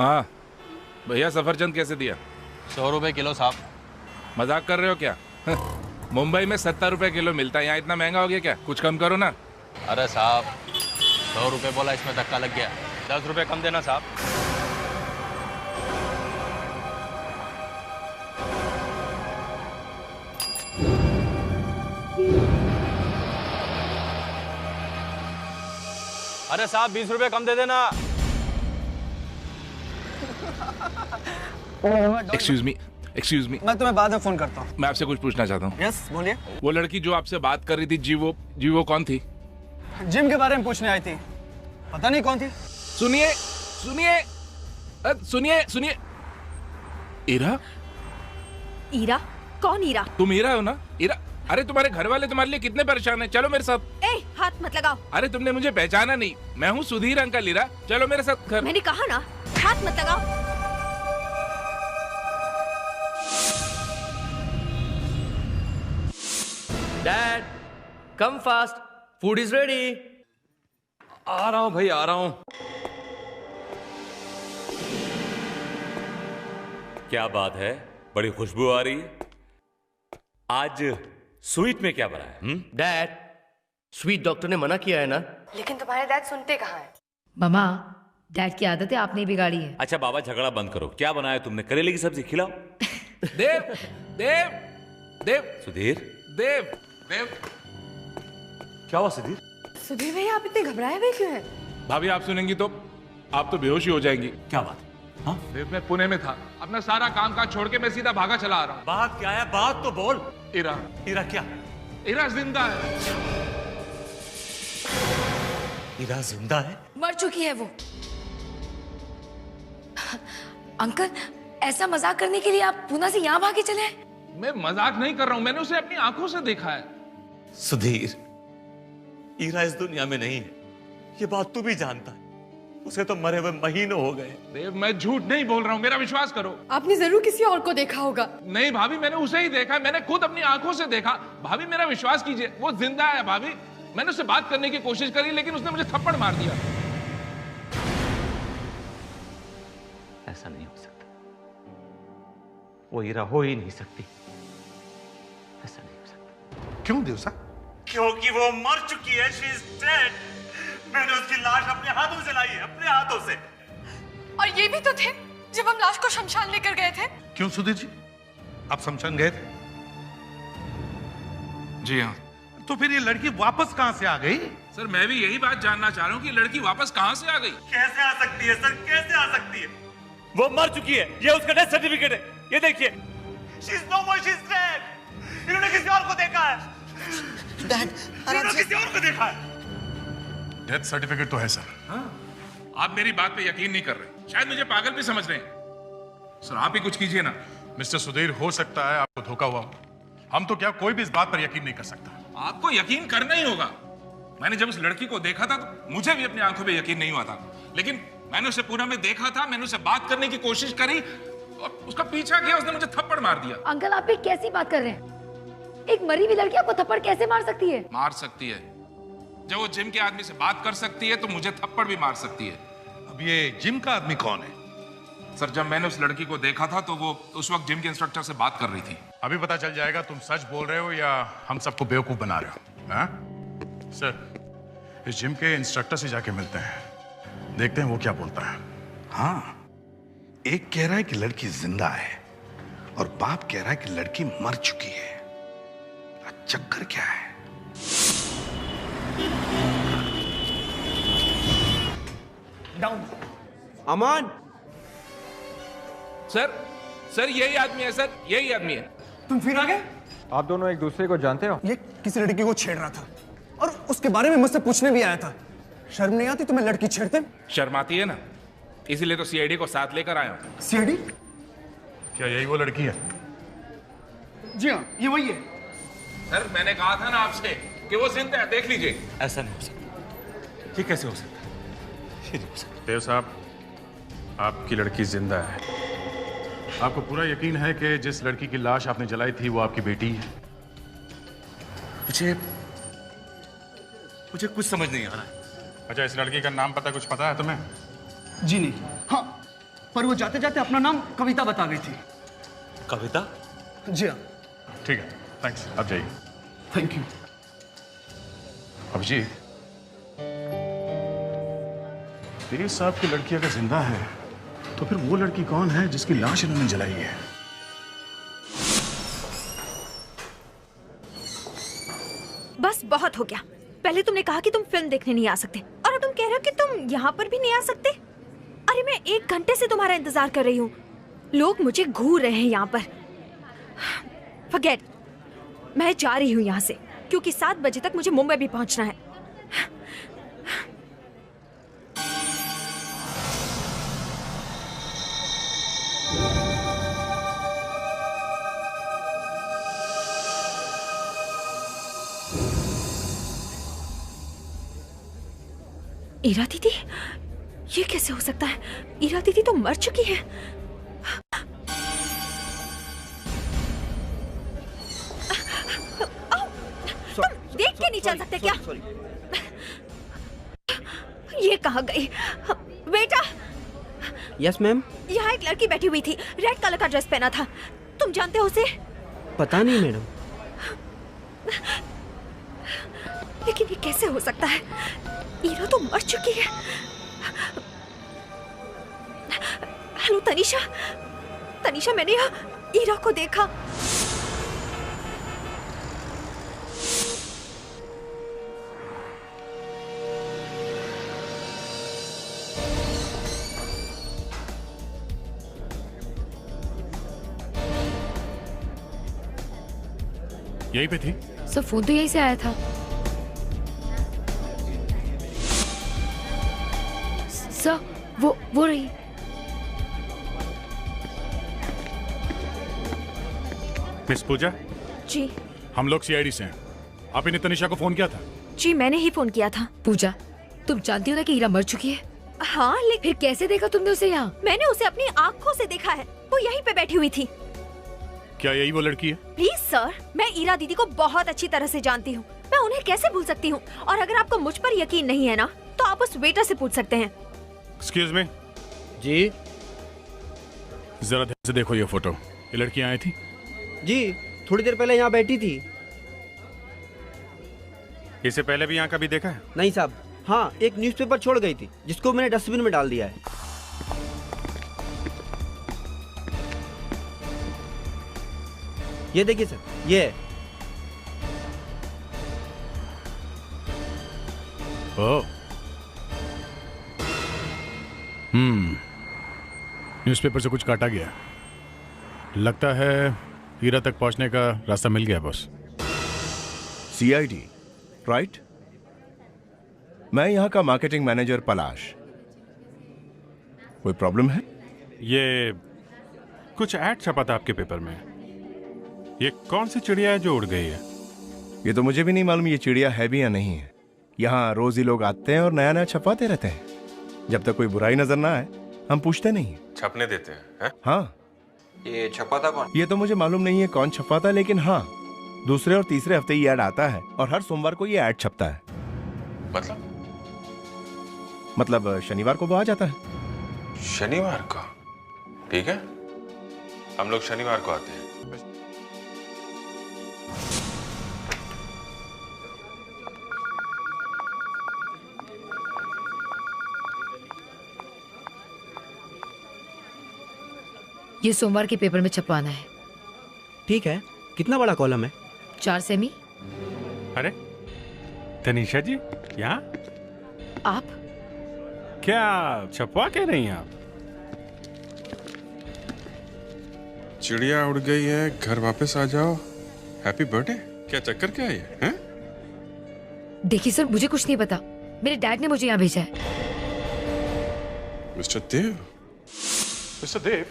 हाँ भैया, सफरचंद कैसे दिया? 100 रुपए किलो साहब। मजाक कर रहे हो क्या? मुंबई में 70 रुपए किलो मिलता है, यहाँ इतना महंगा हो गया क्या? कुछ कम करो ना। अरे साहब 100 रुपए बोला, इसमें धक्का लग गया। 10 रुपए कम देना साहब। अरे साहब 20 रुपए कम दे देना। एक्सक्यूज मी, मैं तुम्हें बाद में फोन करता हूँ। मैं आपसे कुछ पूछना चाहता हूँ। यस बोलिए। वो लड़की जो आपसे बात कर रही थी, जी वो कौन थी? जिम के बारे में पूछने आई थी, पता नहीं कौन थी। सुनिए। ईरा? ईरा? कौन ईरा? तुम ईरा हो ना? ईरा, अरे तुम्हारे घर वाले तुम्हारे लिए कितने परेशान हैं। चलो मेरे साथ। ए, हाथ मत लगाओ। अरे तुमने मुझे पहचाना नहीं, मैं हूँ सुधीर अंकल ईरा। चलो मेरे साथ घर। मैंने कहा ना, हाथ मत लगाओ। Dad come fast, food is ready. आ रहा हूँ भाई, आ रहा हूँ। क्या बात है, बड़ी खुशबू आ रही है। आज स्वीट में क्या बना है? डैड स्वीट डॉक्टर ने मना किया है ना। लेकिन तुम्हारे डैड सुनते कहाँ हैं? मामा, डैड की आदत है आपने बिगाड़ी है। अच्छा बाबा झगड़ा बंद करो, क्या बनाया तुमने? करेले की सब्जी खिलाओ। देव देव देव सुधीर, देव देव क्या हुआ सुधीर? सुधीर भैया आप इतने घबराए हुए क्यों हैं? भाभी आप सुनेंगी तो आप तो बेहोश ही हो जाएंगी। क्या बात? हाँ देव, मैं पुणे में था, अपना सारा काम काज छोड़ के मैं सीधा भागा चला आ रहा हूँ। बात क्या है? बात तो बोल। ईरा क्या? ईरा जिंदा है। ईरा जिंदा है? मर चुकी है वो। अंकल, ऐसा मजाक करने के लिए आप पूना से यहाँ भागे चले आए? मैं मजाक नहीं कर रहा हूँ, मैंने उसे अपनी आंखों से देखा है। सुधीर, ईरा इस दुनिया में नहीं है, ये बात तू भी जानता है। उसे तो मरे हुए महीनों हो गए। देव, मैं झूठ नहीं बोल रहा हूँ, मेरा विश्वास करो। आपने जरूर किसी और को देखा होगा। नहीं भाभी, मैंने उसे ही देखा, मैंने खुद अपनी आंखों से देखा। भाभी मेरा विश्वास कीजिए, वो जिंदा है। भाभी, मैंने उससे बात करने की कोशिश करी, लेकिन उसने मुझे थप्पड़ मार दिया। ऐसा नहीं हो सकता, वो ईरा हो ही नहीं सकती। ऐसा नहीं हो सकता। क्यों देवसा? क्योंकि वो मर चुकी है। She is dead. मैंने उसकी लाश अपने हाथों से लाई है, अपने हाथों से। और ये भी तो थे जब हम लाश को शमशान लेकर गए थे। क्यों सुधीर जी, आप शमशान गए थे? जी हाँ। तो फिर ये लड़की वापस कहां से आ गई? सर, मैं भी यही बात जानना चाह रहा हूँ कि लड़की वापस कहाँ से आ गई? कैसे आ सकती है सर, कैसे आ सकती है? वो मर चुकी है, ये उसका डेथ सर्टिफिकेट है, ये देखिए। She is no more, she is dead. इन्होंने किसी और को देखा है। डैड, इन्होंने किसी और को देखा है। डेथ सर्टिफिकेट तो है सर। हाँ? आप मेरी बात पे यकीन नहीं कर रहे, शायद मुझे पागल भी समझ रहे हैं। सर आप ही कुछ कीजिए ना। मिस्टर सुधीर, हो सकता है आपको धोखा हुआ हो। हम तो क्या, कोई भी इस बात पर यकीन नहीं कर सकता। आपको यकीन करना ही होगा। मैंने जब उस लड़की को देखा था तो मुझे भी अपनी आंखों पे यकीन नहीं हुआ था, लेकिन मैंने उसे पूना में देखा था, मैंने उसे बात करने की कोशिश करी और उसका पीछा किया, उसने मुझे थप्पड़ मार दिया। अंकल, आप ये कैसी बात कर रहे हैं? एक मरी हुई लड़की आपको थप्पड़ कैसे मार सकती है? मार सकती है। जब वो जिम के आदमी से बात कर सकती है तो मुझे थप्पड़ भी मार सकती है। अब ये जिम का आदमी कौन है? सर, जब मैंने उस लड़की को देखा था तो वो उस वक्त जिम के इंस्ट्रक्टर से बात कर रही थी। अभी पता चल जाएगा तुम सच बोल रहे हो या हम सबको बेवकूफ बना रहे हो। हाँ? सर, इस जिम के इंस्ट्रक्टर से जाके मिलते हैं, देखते हैं वो क्या बोलता है। हाँ, एक कह रहा है कि लड़की जिंदा है और बाप कह रहा है कि लड़की मर चुकी है। चक्कर क्या है? डाउन। अमन, सर यही आदमी है, सर यही आदमी है। तुम फिर आ गए? आप दोनों एक दूसरे को जानते हो? ये किसी लड़की को छेड़ रहा था और उसके बारे में मुझसे पूछने भी आया था। शर्म नहीं आती तुम्हें लड़की छेड़ते? शर्माती है ना, इसीलिए तो सीआईडी को साथ लेकर आया हूं। सीआईडी? क्या यही वो लड़की है? जी हाँ, ये वही है। सर, मैंने कहा था ना आपसे कि वो जिंदा है, देख लीजिए। ऐसा नहीं हो सकता। ये कैसे हो सकता है? ये नहीं हो सकता। देव साहब, आपकी लड़की जिंदा है। आपको पूरा यकीन है कि जिस लड़की की लाश आपने जलाई थी वो आपकी बेटी है? मुझे कुछ समझ नहीं आ रहा है। अच्छा, इस लड़की का नाम पता कुछ पता है तुम्हें? जी नहीं। हाँ, पर वो जाते जाते अपना नाम कविता बता गई थी। कविता? जी हाँ। ठीक है, थैंक्स, आप जाइए। Thank you. अभिजीत, तेरे साहब की लड़की अगर जिंदा है तो फिर वो लड़की कौन है जिसकी लाश इन्होंने जलाई है? बस बहुत हो गया। पहले तुमने कहा कि तुम फिल्म देखने नहीं आ सकते और अब तुम कह रहे हो कि तुम यहाँ पर भी नहीं आ सकते। अरे मैं 1 घंटे से तुम्हारा इंतजार कर रही हूँ। लोग मुझे घूर रहे हैं यहाँ पर। फॉरगेट, मैं जा रही हूँ यहाँ से क्योंकि 7 बजे तक मुझे मुंबई भी पहुँचना है। ईरा दीदी, ये कैसे हो सकता है? ईरा दीदी तो मर चुकी है। तुम देख के नहीं चल सकते क्या? ये कहाँ गई? बेटा। Yes ma'am. यहाँ एक लड़की बैठी हुई थी, रेड कलर का ड्रेस पहना था। तुम जानते हो उसे? पता नहीं मैडम। लेकिन ये कैसे हो सकता है? ईरा तो मर चुकी है। हेलो तनीषा, तनीषा मैंने यहाँ ईरा को देखा। यहीं पे थी? सर फोन तो यहीं से आया था। सर वो रही। मिस पूजा, जी। हम लोग सीआईडी से हैं। आप इन्हें तनिषा को फोन किया था? जी मैंने ही फोन किया था। पूजा, तुम जानती हो ना कि ईरा मर चुकी है? हाँ, लेकिन फिर कैसे देखा तुमने उसे यहाँ? मैंने उसे अपनी आँखों से देखा है। वो यहीं पे बैठी हुई थी। क्या यही वो लड़की है? प्लीज सर, मैं ईरा दीदी को बहुत अच्छी तरह से जानती हूँ। मैं उन्हें कैसे भूल सकती हूँ? और अगर आपको मुझ पर यकीन नहीं है ना, तो आप उस वेटर से पूछ सकते हैं। Excuse me. जी। जरा ध्यान से देखो ये फोटो। ये लड़की आई थी? जी, थोड़ी देर पहले यहाँ बैठी थी। इसे पहले भी यहाँ कभी देखा है? नहीं साहब। हाँ, एक न्यूज़पेपर छोड़ गई थी जिसको मैंने डस्टबिन में डाल दिया है। ये देखिए सर, ये है। ओह। न्यूज़पेपर से कुछ काटा गया। लगता है हीरा तक पहुंचने का रास्ता मिल गया बॉस। CID, right? मैं यहाँ का मार्केटिंग मैनेजर पलाश। कोई प्रॉब्लम है? ये कुछ ऐड छपा था आपके पेपर में। ये कौन सी चिड़िया है जो उड़ गई है? ये तो मुझे भी नहीं मालूम ये चिड़िया है भी या नहीं है। यहाँ रोज ही लोग आते हैं और नया नया छपाते रहते हैं। जब तक कोई बुराई नजर ना आए हम पूछते नहीं। छपने देते हैं? हाँ। ये छपा था कौन? ये तो मुझे मालूम नहीं है कौन छपाता, लेकिन हाँ, दूसरे और तीसरे हफ्ते ये ऐड आता है और हर सोमवार को ये ऐड छपता है। मतलब शनिवार को वो आ जाता है। शनिवार को? ठीक है, हम लोग शनिवार को आते हैं। ये सोमवार के पेपर में छपवाना है। ठीक है, कितना बड़ा कॉलम है? 4 सेमी। अरे तनीषा जी, यहाँ आप क्या छपवा के नहीं? आप चिड़िया उड़ गई है, घर वापस आ जाओ, हैप्पी बर्थडे। क्या चक्कर क्या है हैं? देखिए सर, मुझे कुछ नहीं पता। मेरे डैड ने मुझे यहाँ भेजा है। मिस्टर देव। मिस्टर देव,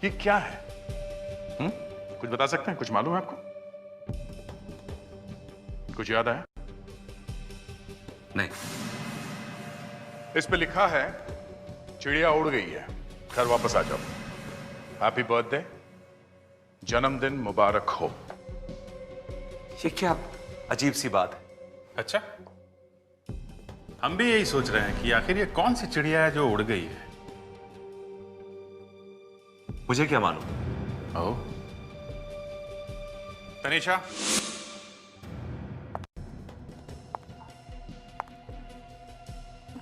ये क्या है? कुछ बता सकते हैं? कुछ मालूम है आपको? कुछ याद आया? नहीं। इस पे लिखा है चिड़िया उड़ गई है, घर वापस आ जाओ, हैप्पी बर्थडे, जन्मदिन मुबारक हो। ये क्या अजीब सी बात है। अच्छा, हम भी यही सोच रहे हैं कि आखिर ये कौन सी चिड़िया है जो उड़ गई है। मुझे क्या मालूम? ओह, तनीषा,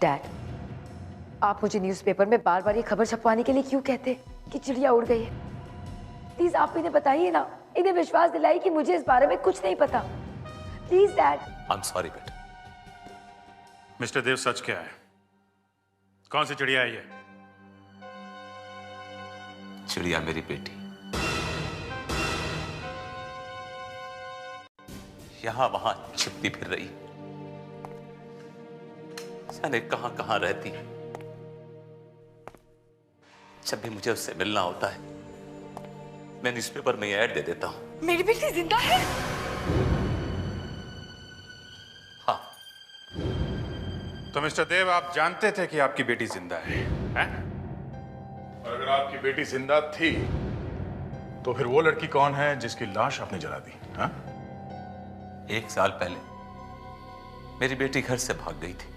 डैड, आप मुझे न्यूज़पेपर में बार बार ये खबर छपवाने के लिए क्यों कहते कि चिड़िया उड़ गई है? प्लीज आप इन्हें बताइए ना, इन्हें विश्वास दिलाइए कि मुझे इस बारे में कुछ नहीं पता। Please dad. I am sorry बेटा। मिस्टर देव, सच क्या है? कौन सी चिड़िया है ये? चिड़िया मेरी बेटी, यहां वहां छिपती फिर रही, जाने कहां कहां रहती है। जब भी मुझे उससे मिलना होता है मैं न्यूज़पेपर में ये ऐड दे देता हूं। मेरी बेटी जिंदा है? हाँ। तो मिस्टर देव, आप जानते थे कि आपकी बेटी जिंदा है, हैं? और अगर आपकी बेटी जिंदा थी तो फिर वो लड़की कौन है जिसकी लाश आपने जला दी? हाँ? 1 साल पहले मेरी बेटी घर से भाग गई थी,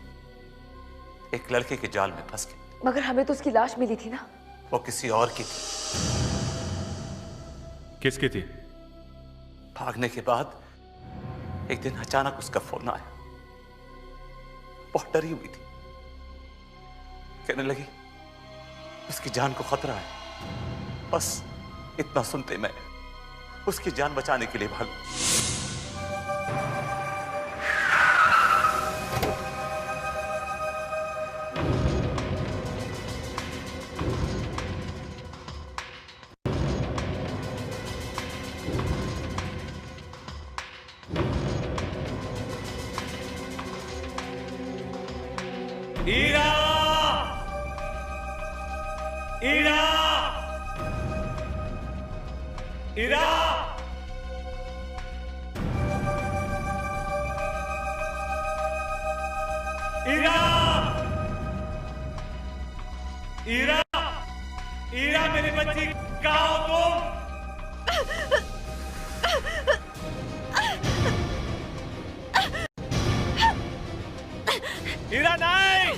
एक लड़के के जाल में फंस गई। मगर हमें तो उसकी लाश मिली थी ना? वो किसी और की थी। किसकी थी? भागने के बाद एक दिन अचानक उसका फोन आया। बहुत डरी हुई थी, कहने लगी उसकी जान को खतरा है। बस इतना सुनते मैं उसकी जान बचाने के लिए भाग। ईरा! ईरा! ईरा! ईरा! ईरा! ईरा मेरी बच्ची, कहाँ हो तुम? ईरा नहीं!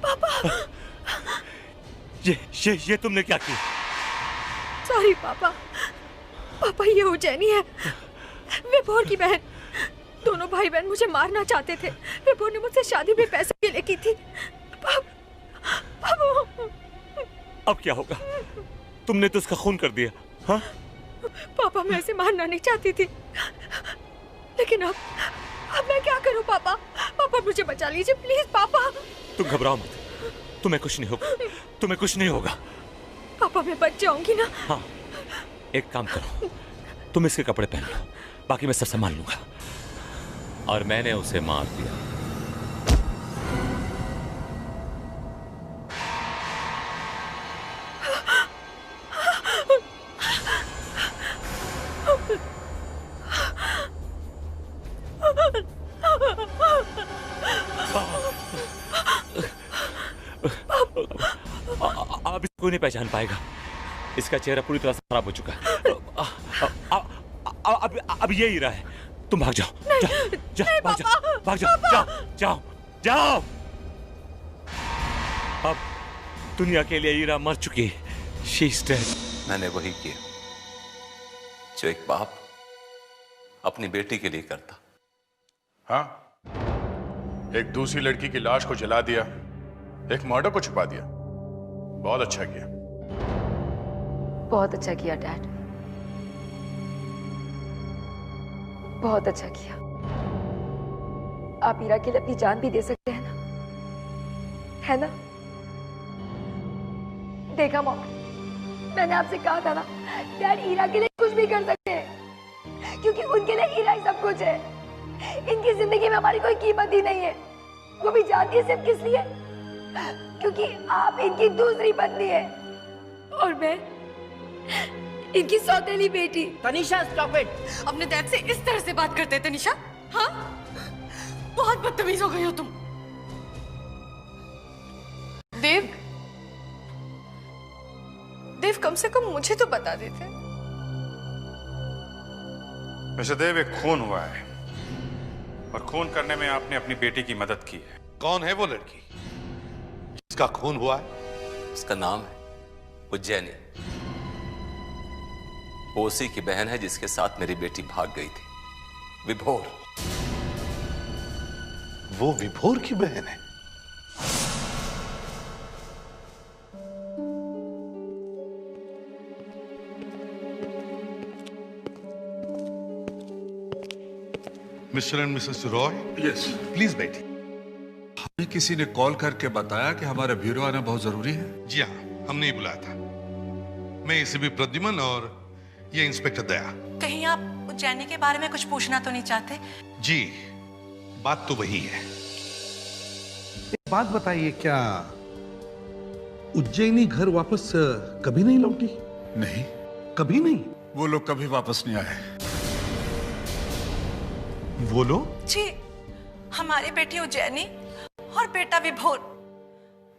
पापा! ये तुमने क्या किया? सॉरी पापा। पापा ये उज्जैनी है, विभोर की बहन। दोनों भाई बहन मुझे मारना चाहते थे। विभोर ने मुझसे शादी भी पैसे के लिए की थी। अब क्या होगा? तुमने तो उसका खून कर दिया। हाँ? पापा मैं उसे मारना नहीं चाहती थी, लेकिन अब मैं क्या करूं पापा? पापा मुझे बचा लीजिए प्लीज पापा। तुम घबराओ मत, तुम्हें कुछ नहीं होगा, तुम्हें कुछ नहीं होगा। पापा मैं बच जाऊंगी ना? हाँ, एक काम करो, तुम इसके कपड़े पहन लो, बाकी मैं सब संभाल लूंगा। और मैंने उसे मार दिया। अब इसको नहीं पहचान पाएगा, इसका चेहरा पूरी तरह से खराब हो चुका है। अब ये हीरा है। तुम भाग जाओ, जाओ, भाग जाओ, भाग जाओ, जाओ, जाओ, जाओ। अब दुनिया के लिए हीरा मर चुकी है। She is dead। मैंने वही किया जो एक बाप अपनी बेटी के लिए करता। हाँ, एक दूसरी लड़की की लाश को जला दिया, एक मर्डर को छुपा दिया। बहुत अच्छा किया। बहुत अच्छा किया डैड, बहुत अच्छा किया। आप ईरा के लिए अपनी जान भी दे सकते हैं ना, है ना? देखा मॉम, मैंने आपसे कहा था ना, डैड ईरा के लिए कुछ भी कर सकते हैं, क्योंकि उनके लिए ईरा ही सब कुछ है। इनकी जिंदगी में हमारी कोई कीमत ही नहीं है। वो भी जानती है सिर्फ किस लिए? क्योंकि आप इनकी दूसरी पत्नी है और मैं इनकी सौतेली बेटी। Tanisha stop it. अपने डैड से इस तरह से बात करते हैं तनीषा? हाँ, बहुत बदतमीज हो गई हो तुम। देव, देव कम से कम मुझे तो बता देते। मिस्टर देव, एक खून हुआ है और खून करने में आपने अपनी बेटी की मदद की है। कौन है वो लड़की जिसका खून हुआ है? उसका नाम है उज्जैनी। वो उसी की बहन है जिसके साथ मेरी बेटी भाग गई थी, विभोर। वो विभोर की बहन है? Mister and Mrs Roy, yes, please बैठिए। हमें किसी ने कॉल करके बताया कि हमारे ब्यूरो आना बहुत जरूरी है। जी हाँ, हमने ही बुलाया था। मैं एसीपी प्रद्युमन और ये इंस्पेक्टर दया। कहीं आप उज्जैनी के बारे में कुछ पूछना तो नहीं चाहते? जी, बात तो वही है। एक बात बताइए, क्या उज्जैनी घर वापस कभी नहीं लौटी? नहीं, कभी नहीं? वो लोग कभी वापस नहीं आए। वो लोग? जी, हमारी बेटी उज्जैनी और बेटा विभोर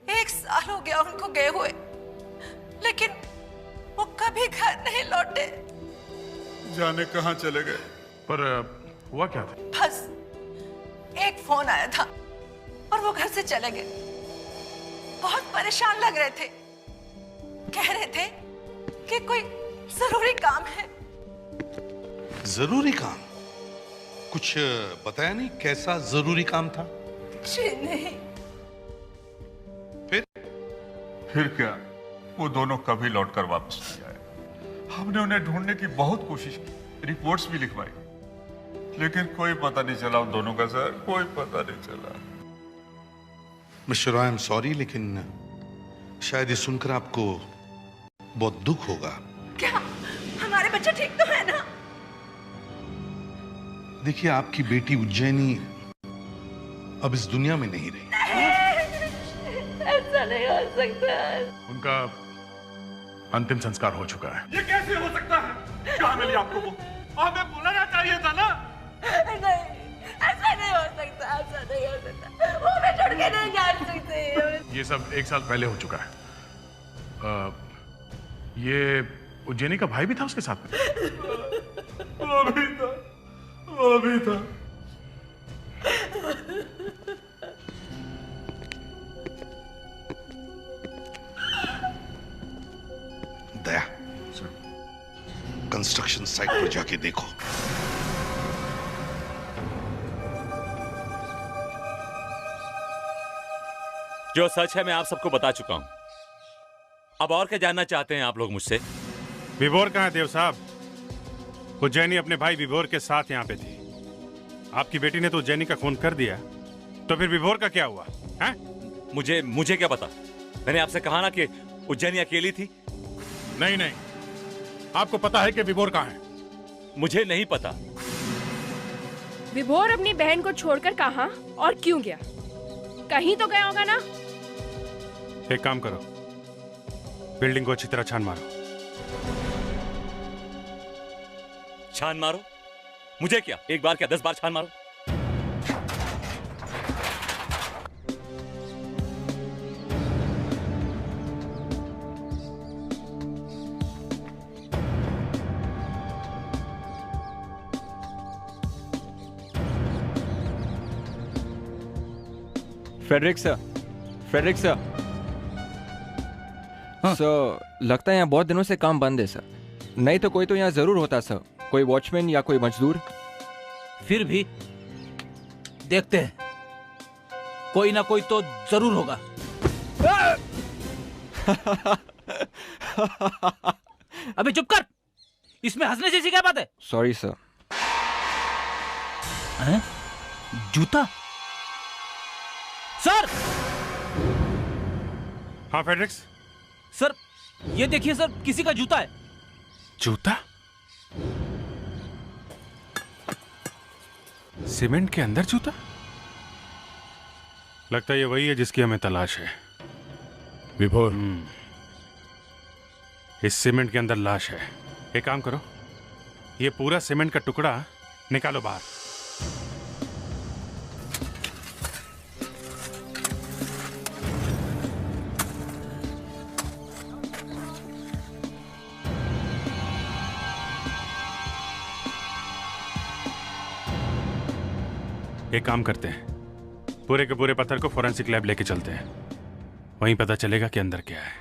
1 साल हो गया उनको गए हुए, लेकिन वो कभी घर नहीं लौटे। जाने कहां चले गए। पर हुआ क्या था? बस एक फोन आया था और वो घर से चले गए। बहुत परेशान लग रहे थे, कह रहे थे कि कोई जरूरी काम है। जरूरी काम? कुछ बताया नहीं कैसा जरूरी काम था? जी नहीं। फिर क्या, वो दोनों कभी लौटकर वापस नहीं आए। हमने उन्हें ढूंढने की बहुत कोशिश की, रिपोर्ट्स भी लिखवाई, लेकिन कोई पता नहीं चला उन दोनों का। सर, कोई पता नहीं चला। Mister Roy, I am sorry, लेकिन शायद ये सुनकर आपको बहुत दुख होगा। क्या हमारे बच्चे ठीक तो है ना? देखिए, आपकी बेटी उज्जैनी अब इस दुनिया में नहीं रही। ऐसा नहीं हो सकता। उनका अंतिम संस्कार हो चुका है। ये कैसे हो सकता है? कहाँ मिली आपको वो? हमें बुलाना चाहिए था ना। नहीं, ऐसा नहीं हो सकता, ऐसा नहीं हो सकता। वो हमें छोड़ के नहीं जा सकते। ये सब 1 साल पहले हो चुका है। ये उज्जैनी का भाई भी था उसके साथ में? वो भी था, वो भी था। दया, कंस्ट्रक्शन साइट पर जाके देखो। जो सच है मैं आप सबको बता चुका हूं। अब और क्या जानना चाहते हैं आप लोग मुझसे? विभोर कहाँ है देव साहब? उज्जैनी अपने भाई विभोर के साथ यहाँ पे थी। आपकी बेटी ने तो उज्जैनी का खून कर दिया, तो फिर विभोर का क्या हुआ है? मुझे क्या पता? मैंने आपसे कहा ना कि उज्जैनी अकेली थी। नहीं नहीं, आपको पता है कि विभोर कहाँ है? मुझे नहीं पता। विभोर अपनी बहन को छोड़कर कहां और क्यों गया? कहीं तो गया होगा ना। एक काम करो, बिल्डिंग को अच्छी तरह छान मारो। छान मारो? मुझे क्या, 1 बार क्या 10 बार छान मारो? Frederick sir, Frederick sir. Sir, लगता है यहाँ बहुत दिनों से काम बंद है सर। नहीं तो कोई तो यहाँ जरूर होता सर, कोई वॉचमैन या कोई मजदूर। फिर भी देखते हैं, कोई ना कोई तो जरूर होगा। अबे चुप कर, इसमें हंसने जैसी क्या बात है? Sorry sir. हैं? जूता? सर! हाँ फ्रेडरिक्स? सर, ये देखिए सर, किसी का जूता है। जूता? सीमेंट के अंदर जूता? लगता है ये वही है जिसकी हमें तलाश है। विभोर, इस सीमेंट के अंदर लाश है। एक काम करो, ये पूरा सीमेंट का टुकड़ा निकालो बाहर। एक काम करते हैं, पूरे के पूरे पत्थर को फोरेंसिक लैब लेके चलते हैं। वहीं पता चलेगा कि अंदर क्या है।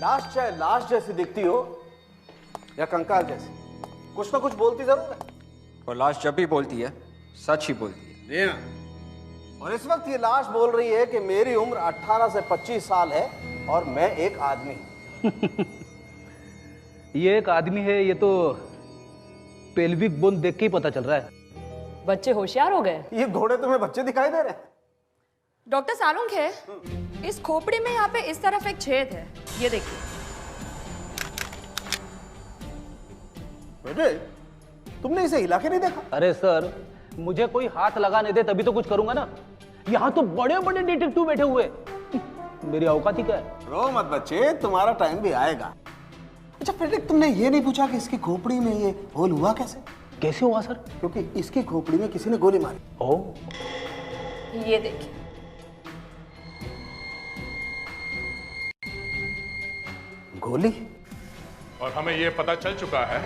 लाश चाहे लाश जैसी दिखती हो या कंकाल जैसी, कुछ ना कुछ बोलती जरूर है। और लाश जब भी बोलती है सच ही बोलती है। और इस वक्त ये लाश बोल रही है कि मेरी उम्र 18 से 25 साल है और मैं एक आदमी हूं। ये एक आदमी है, ये तो पेल्विक बोन देख के ही पता चल रहा है। बच्चे होशियार हो गए। ये घोड़े तुम्हें बच्चे दिखाई दे रहे हैं? डॉक्टर सालुंग है, इस खोपड़ी में यहाँ पे इस तरफ एक छेद है, ये देखिए। बेटे, तुमने इसे हिला के नहीं देखा? अरे सर, मुझे कोई हाथ लगाने दे तभी तो कुछ करूंगा ना। यहाँ तो बड़े बड़े डिटेक्टिव बैठे हुए, मेरी औकात ही क्या है। रो मत बच्चे, तुम्हारा टाइम भी आएगा। अच्छा फ्रेडरिक, तुमने ये नहीं पूछा कि इसकी खोपड़ी में ये होल हुआ कैसे? कैसे हुआ सर? क्योंकि इसकी खोपड़ी में किसी ने गोली मारी। ओह, ये देखिए। गोली? और हमें यह पता चल चुका है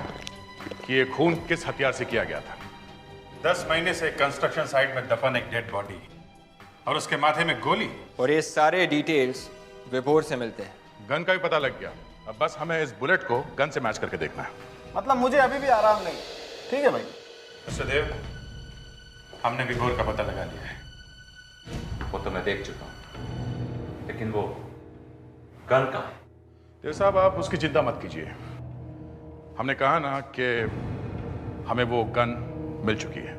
कि ये खून किस हथियार से किया गया था। 10 महीने से कंस्ट्रक्शन साइट में दफन एक डेड बॉडी और उसके माथे में गोली। और ये सारे डिटेल्स विभोर से मिलते हैं। गन का भी पता लग गया। अब बस हमें इस बुलेट को गन से मैच करके देखना है। मतलब मुझे अभी भी आराम नहीं। ठीक है भाई। मिस्टर देव, हमने विभोर का पता लगा लिया है। वो तो मैं देख चुका हूं, लेकिन वो गन कहां है? देव साहब, आप उसकी चिंता मत कीजिए। हमने कहा ना कि हमें वो गन मिल चुकी है।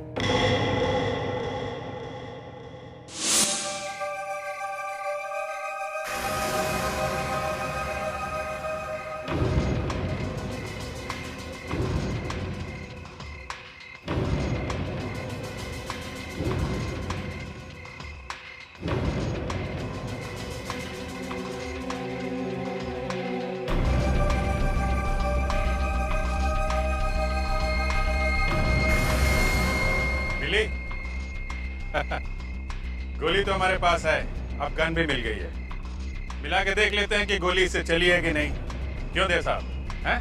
गोली तो हमारे पास है, अब गन भी मिल गई है। मिला के देख लेते हैं कि गोली इससे चली है कि नहीं। क्यों देव साहब, हैं?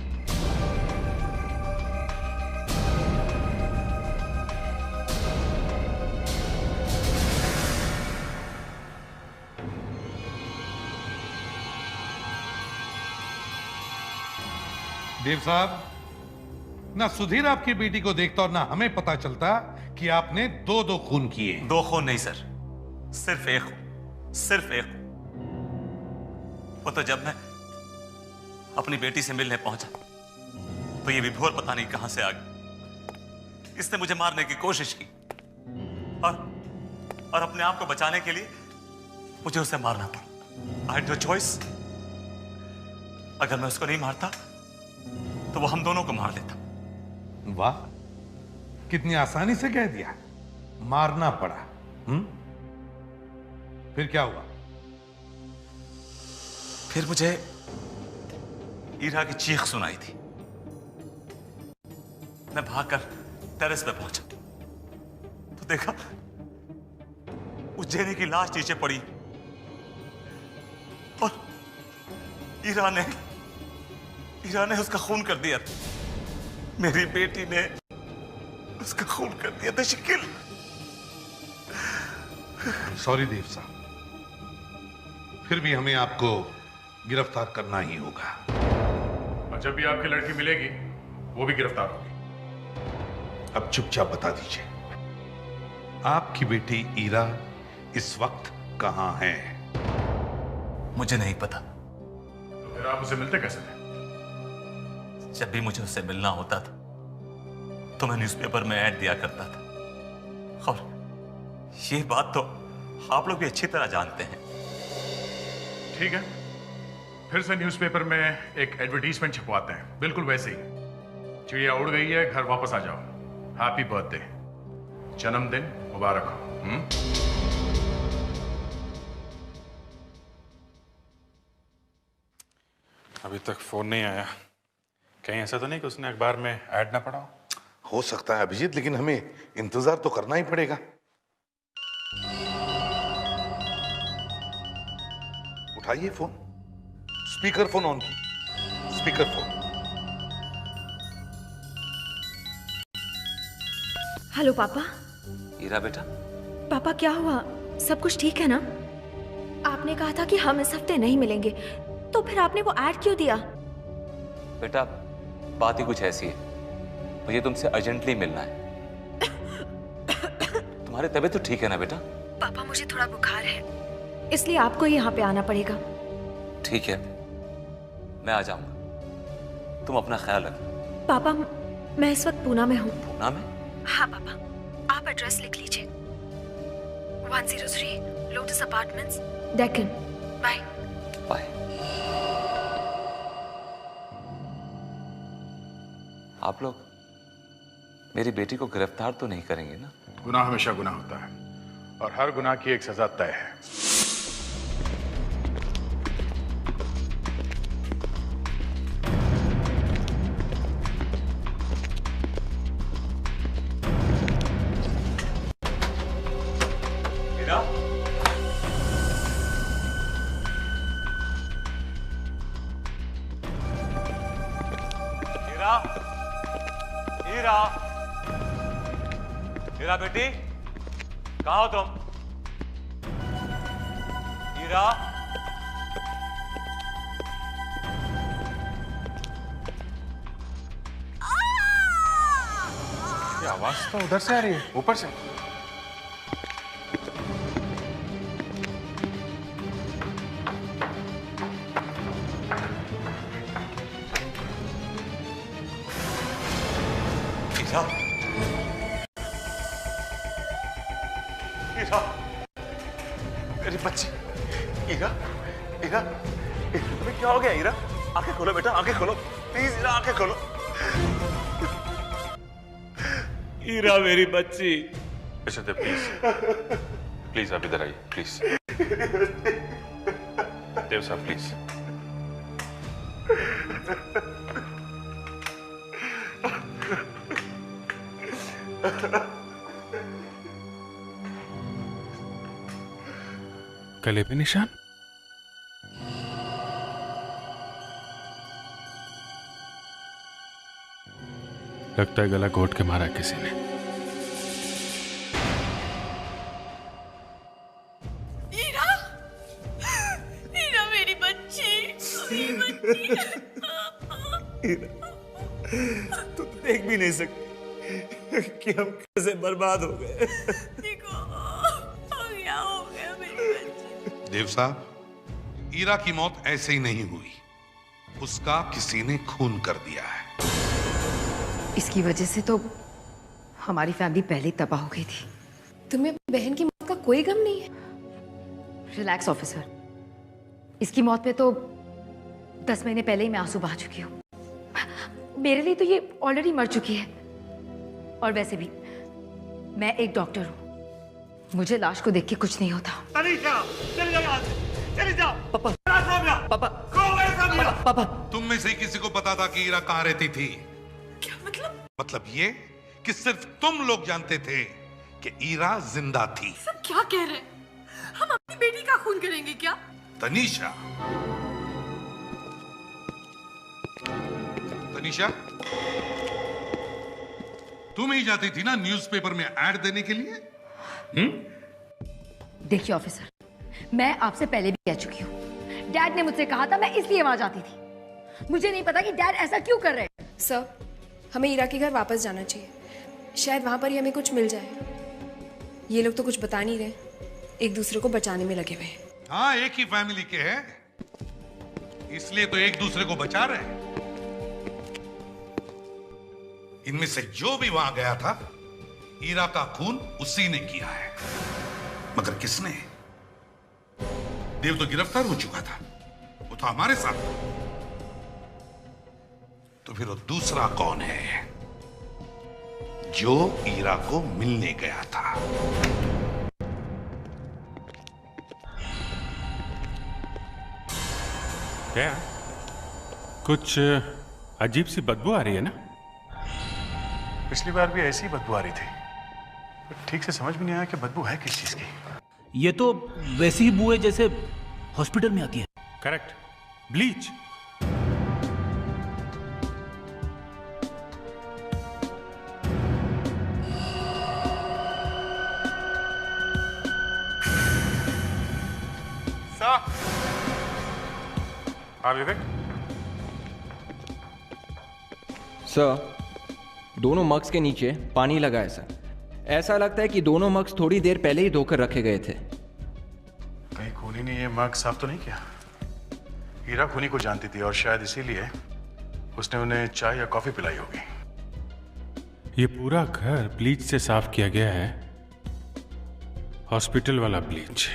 देव साहब, ना सुधीर आपकी बेटी को देखता और ना हमें पता चलता कि आपने दो खून किए। 2 खून नहीं सर, सिर्फ एक खून, सिर्फ एक खून। वो तो जब मैं अपनी बेटी से मिलने पहुंचा तो ये विभोर पता नहीं कहां से आ गई। इसने मुझे मारने की कोशिश की और अपने आप को बचाने के लिए मुझे उसे मारना पड़ा। I had no choice. अगर मैं उसको नहीं मारता तो वो हम दोनों को मार देता। वाह, कितनी आसानी से कह दिया, मारना पड़ा। फिर क्या हुआ? फिर मुझे ईरा की चीख सुनाई थी। मैं भागकर टेरेस पे पहुंचा तो देखा उज्जैनी की लाश नीचे पड़ी और ईरा ने उसका खून कर दिया। मेरी बेटी ने उसका खून कर दिया था। शिकिल, सॉरी देव साहब, फिर भी हमें आपको गिरफ्तार करना ही होगा। और जब भी आपकी लड़की मिलेगी वो भी गिरफ्तार होगी। अब चुपचाप बता दीजिए, आपकी बेटी ईरा इस वक्त कहां है? मुझे नहीं पता। तो फिर आप उसे मिलते कैसे थे? जब भी मुझे उससे मिलना होता था तो मैं न्यूज़पेपर में ऐड दिया करता था, और ये बात तो आप लोग भी अच्छी तरह जानते हैं। ठीक है, फिर से न्यूज़पेपर में एक एडवर्टीजमेंट छपवाते हैं, बिल्कुल वैसे ही। चिड़िया उड़ गई है, घर वापस आ जाओ। हैप्पी बर्थडे, जन्मदिन मुबारक हो। अभी तक फोन नहीं आया। कहीं ऐसा तो नहीं कि उसने अखबार में ऐड ना पढ़ा हो सकता है अभिजीत, लेकिन हमें इंतजार तो करना ही पड़ेगा। उठाइए फोन, स्पीकर फोन ऑन की, स्पीकर फोन। हेलो पापा। ईरा बेटा। पापा क्या हुआ, सब कुछ ठीक है ना? आपने कहा था कि हम इस हफ्ते नहीं मिलेंगे, तो फिर आपने वो ऐड क्यों दिया? बेटा बात ही कुछ ऐसी है, मुझे तुमसे अर्जेंटली मिलना है। तुम्हारी तबीयत तो ठीक है ना बेटा? पापा मुझे थोड़ा बुखार है, इसलिए आपको यहाँ पे आना पड़ेगा। ठीक है, मैं आ जाऊंगा, तुम अपना ख्याल रखो। पापा मैं इस वक्त पूना में हूँ। पूना में? हाँ पापा, आप एड्रेस लिख लीजिए। 103 Lotus Apartments, Deccan. Bye bye. आप लोग मेरी बेटी को गिरफ्तार तो नहीं करेंगे ना? गुनाह हमेशा गुनाह होता है, और हर गुनाह की एक सजा तय है। हीरा? हीरा? हीरा? हीरा बेटी, कहाँ हो तुम? हीरा? ये आवाज तो उधर से आ रही है, ऊपर से। हीरा? हीरा? मेरी बच्ची हीरा? हीरा? तुम्हें क्या हो गया हीरा? आंखें खोलो बेटा, आंखें खोलो प्लीज। हीरा आंखें खोलो। हीरा मेरी बच्ची। अच्छा प्लीज प्लीज आप इधर आइए प्लीज। देव साहब प्लीज। गले पे निशान? लगता है गला घोट के मारा किसी ने। हीरा? हीरा मेरी बच्ची, मेरी बच्ची। तुम देख भी नहीं सकते कि हम कैसे बर्बाद हो गए। देखो, हो गया मेरी बच्ची। देव साहब, ईरा की मौत ऐसे ही नहीं हुई, उसका किसी ने खून कर दिया है। इसकी वजह से तो हमारी फैमिली पहले ही तबाह हो गई थी। तुम्हें अपनी बहन की मौत का कोई गम नहीं है? रिलैक्स ऑफिसर, इसकी मौत पे तो 10 महीने पहले ही मैं आंसू बहा चुकी हूँ। मेरे लिए तो ये ऑलरेडी मर चुकी है। और वैसे भी मैं एक डॉक्टर हूँ, मुझे लाश को देख के कुछ नहीं होता। तनीषा, चली जाओ यहाँ से, चली जाओ। पापा, पापा, पापा, तुम में से किसी को पता था कि ईरा कहाँ रहती थी? क्या मतलब? मतलब ये कि सिर्फ तुम लोग जानते थे कि ईरा जिंदा थी। सब क्या कह रहे हैं? हम अपनी बेटी का खून करेंगे क्या? तनीषा, तनीषा, तुम ही जाती थी ना न्यूज़पेपर में ऐड देने के लिए? देखिए ऑफिसर, मैं आपसे पहले भी कह चुकी हूँ, डैड ने मुझसे कहा था, मैं इसलिए वहां जाती थी। मुझे नहीं पता कि डैड ऐसा क्यों कर रहे हैं। सर, हमें ईरा के घर वापस जाना चाहिए, शायद वहां पर ही हमें कुछ मिल जाए। ये लोग तो कुछ बता नहीं रहे, एक दूसरे को बचाने में लगे हुए हैं। हाँ, एक ही फैमिली के हैं, इसलिए तो एक दूसरे को बचा रहे हैं। इनमें से जो भी वहां गया था, ईरा का खून उसी ने किया है। मगर किसने? देव तो गिरफ्तार हो चुका था, वो तो हमारे साथ था। तो फिर वो दूसरा कौन है जो ईरा को मिलने गया था? क्या कुछ अजीब सी बदबू आ रही है ना? पिछली बार भी ऐसी बदबू आ रही थी, पर ठीक से समझ में नहीं आया कि बदबू है किस चीज की। ये तो वैसी ही बू है जैसे हॉस्पिटल में आती है। Correct, bleach. हाँ विवेक। सर, दोनों मग्स के नीचे पानी लगा है सर। ऐसा लगता है कि दोनों मग्स थोड़ी देर पहले ही धोकर रखे गए थे। कहीं खूनी ने ये मग साफ तो नहीं किया? हीरा खूनी को जानती थी और शायद इसीलिए उसने उन्हें चाय या कॉफी पिलाई होगी। ये पूरा घर ब्लीच से साफ किया गया है, हॉस्पिटल वाला ब्लीच।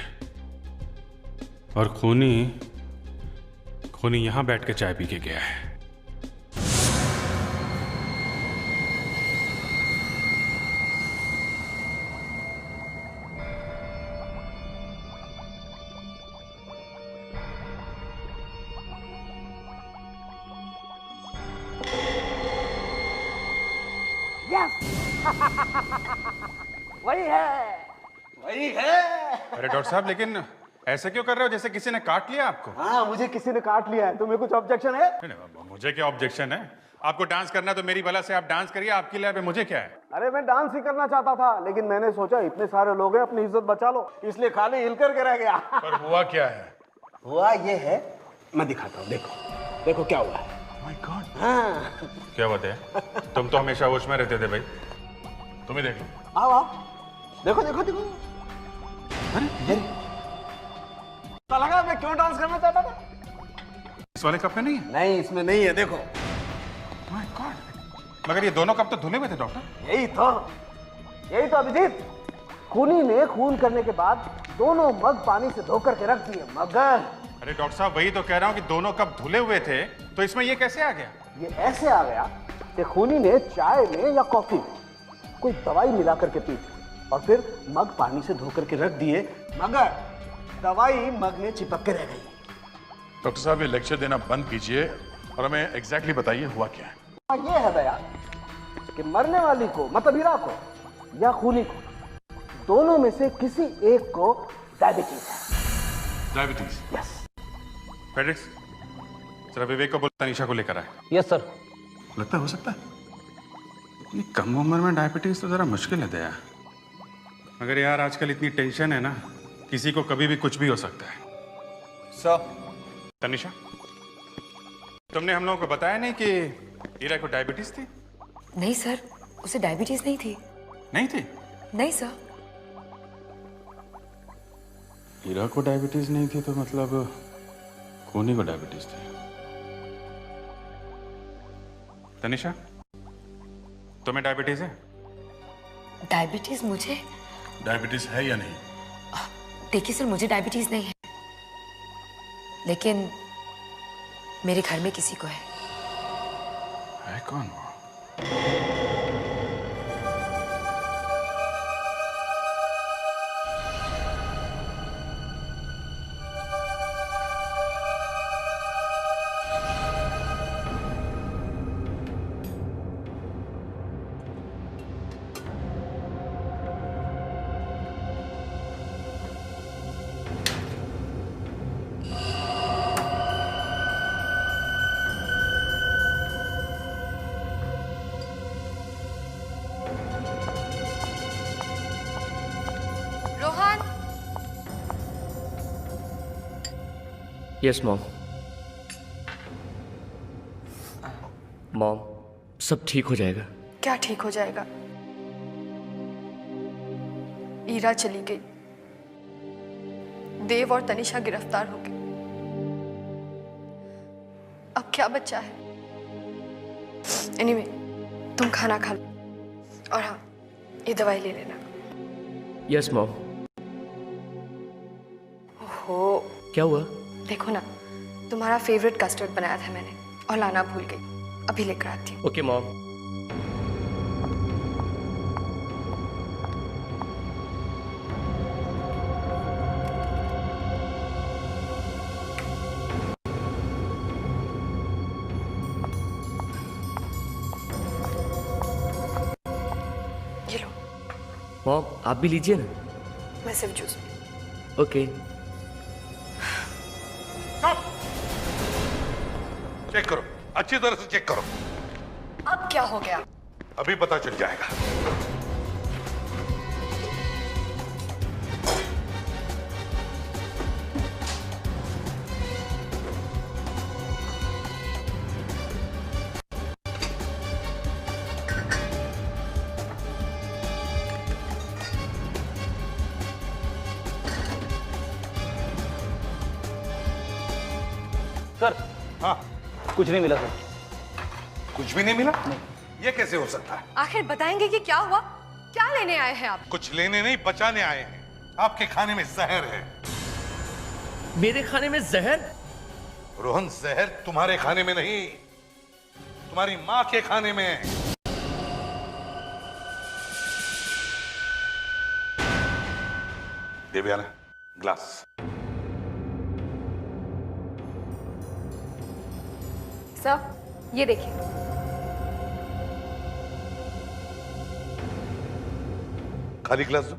और खूनी यहां बैठ के चाय पी के गया है। वही है, वही है। अरे डॉक्टर साहब, लेकिन ऐसे क्यों कर रहे हो जैसे किसी ने काट लिया आपको? हाँ, मुझे किसी ने काट लिया है। तुम्हें कुछ ऑब्जेक्शन है? नहीं, मुझे क्या ऑब्जेक्शन है? आपको डांस करना है तो मेरी भला से आप डांस करिए, आपकी लैब है, मुझे क्या है? अरे मैं डांस ही करना चाहता था, लेकिन मैंने सोचा इतने सारे लोग हैं, अपनी इज्जत बचा लो, इसलिए खाली हिल करके रह गया। पर हुआ क्या है? हुआ ये है, मैं दिखाता हूँ। देखो देखो क्या हुआ है। My God. हाँ, क्या बात है? तुम तो हमेशा होश में रहते थे भाई, तुम्हें देख लो। आओ आओ, देखो देखो देखो। अरे लगा मैं क्यों डांस करना चाहता था? इस वाले कप में नहीं है? नहीं, इसमें नहीं है। देखो। माय गॉड, मगर ये दोनों कप तो धुले हुए थे डॉक्टर। यही तो अभिजीत, खूनी ने खून करने के बाद दोनों मग पानी से धोकर के रख दिए। मगर अरे डॉक्टर साहब, वही तो कह रहा हूँ कि दोनों कप धुले हुए थे, तो इसमें ये कैसे आ गया? ये ऐसे आ गया कि खूनी ने चाय में या कॉफी में कोई दवाई मिला करके पी और फिर मग पानी से धोकर के रख दिए, मगर दवाई मग में चिपक के रह गई। डॉक्टर साहब, ये लेक्चर देना बंद कीजिए और हमें एग्जैक्टली बताइए हुआ क्या है। ये है दया कि मरने वाली को, मतलब हीरा को या खूनी को, दोनों में से किसी एक को डायबिटीज है। डायबिटीज? यस। फेडेक्स, जरा विवेक को बोल तनीषा को लेकर आए। Yes sir. लगता हो सकता है इतनी कम उम्र में डायबिटीज तो जरा मुश्किल है दया। मगर यार आजकल इतनी टेंशन है ना, किसी को कभी भी कुछ भी हो सकता है। सर। तनीषा, तुमने हम लोगों को बताया नहीं कि हीरा को डायबिटीज थी? नहीं सर, उसे डायबिटीज नहीं थी। नहीं थी? नहीं सर। हीरा को डायबिटीज नहीं थी तो मतलब खूनी को डायबिटीज थी। तनीषा, तुम्हें डायबिटीज है? डायबिटीज मुझे? डायबिटीज है या नहीं? देखिए सर, मुझे डायबिटीज नहीं है, लेकिन मेरे घर में किसी को है। कौन वो? Yes mom. मॉम, सब ठीक हो जाएगा। क्या ठीक हो जाएगा? ईरा चली गई, देव और तनिषा गिरफ्तार हो गए, क्या बच्चा है। एनीवे, तुम खाना खा लो और हाँ, ये दवाई ले लेना। Yes mom. ओहो, क्या हुआ? देखो ना, तुम्हारा फेवरेट कस्टर्ड बनाया था मैंने और लाना भूल गई। अभी लेकर आती हूँ। Okay mom. ये लो। मॉम आप भी लीजिए ना। मैं सिर्फ जूस। ओके। चेक करो, अच्छी तरह से चेक करो। अब क्या हो गया? अभी पता चल जाएगा। सर। हाँ, कुछ नहीं मिला सर। कुछ भी नहीं मिला? नहीं। ये कैसे हो सकता है? आखिर बताएंगे कि क्या हुआ? क्या लेने आए हैं आप? कुछ लेने नहीं, बचाने आए हैं। आपके खाने में जहर है। मेरे खाने में जहर? रोहन, जहर तुम्हारे खाने में नहीं, तुम्हारी माँ के खाने में है। देवयाना, ग्लास। सर, ये देखिए। खाली ग्लास दो।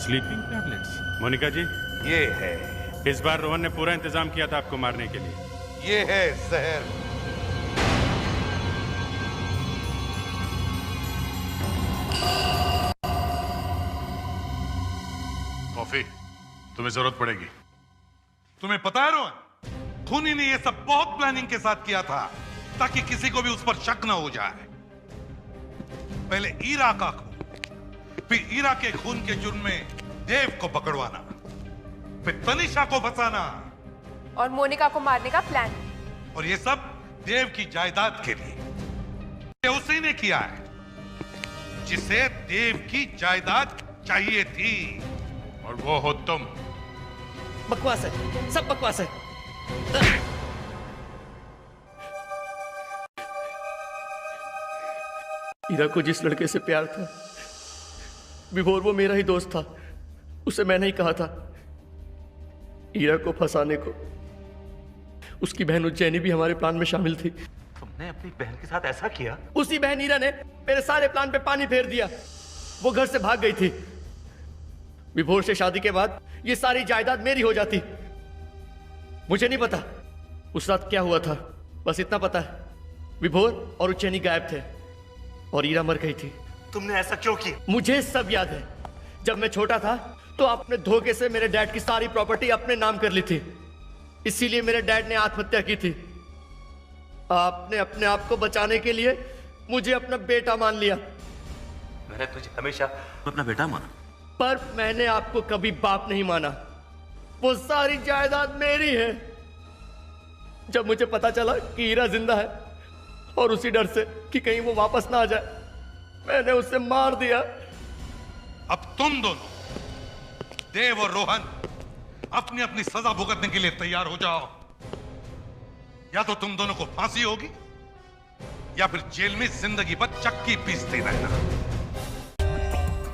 Sleeping tablets. मोनिका जी, ये है। इस बार रोहन ने पूरा इंतजाम किया था आपको मारने के लिए। ये है जहर। कॉफी तुम्हें जरूरत पड़ेगी। तुम्हें पता है रोहन, खूनी ने यह सब बहुत प्लानिंग के साथ किया था ताकि किसी को भी उस पर शक ना हो जाए। पहले ईरा का खून, फिर ईरा के खून के जुर्म में देव को पकड़वाना, फिर तनिषा को बचाना और मोनिका को मारने का प्लान। और ये सब देव की जायदाद के लिए। ये उसी ने किया है जिसे देव की जायदाद चाहिए थी, और वो हो तुम। बकवास है, सब बकवास है। ईरा को जिस लड़के से प्यार था, विभोर, वो मेरा ही दोस्त था। उसे मैंने ही कहा था ईरा को फंसाने को। उसकी बहन उज्जैनी भी हमारे प्लान में शामिल थी। तुमने अपनी बहन के साथ ऐसा किया? उसी बहन ईरा ने मेरे सारे प्लान पे पानी फेर दिया। वो घर से भाग गई थी। विभोर से शादी के बाद ये सारी जायदाद मेरी हो जाती। मुझे नहीं पता उस रात क्या हुआ था, बस इतना पता है विभोर और उज्जैनी गायब थे और ईरा मर गई थी। तुमने ऐसा क्यों किया? मुझे सब याद है। जब मैं छोटा था तो आपने धोखे से मेरे डैड की सारी प्रॉपर्टी अपने नाम कर ली थी, इसीलिए मेरे डैड ने आत्महत्या की थी। आपने अपने आप को बचाने के लिए मुझे अपना बेटा मान लिया। मैंने तुझे हमेशा अपना बेटा माना, पर मैंने आपको कभी बाप नहीं माना। वो सारी जायदाद मेरी है। जब मुझे पता चला कि हीरा जिंदा है और उसी डर से कि कहीं वो वापस ना आ जाए, मैंने उसे मार दिया। अब तुम दोनों, देव और रोहन, अपनी अपनी सजा भुगतने के लिए तैयार हो जाओ। या तो तुम दोनों को फांसी होगी या फिर जेल में जिंदगी भर चक्की पीसते रहना।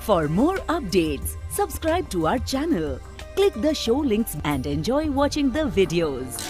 For more updates, subscribe to our channel, click the show links and enjoy watching the videos.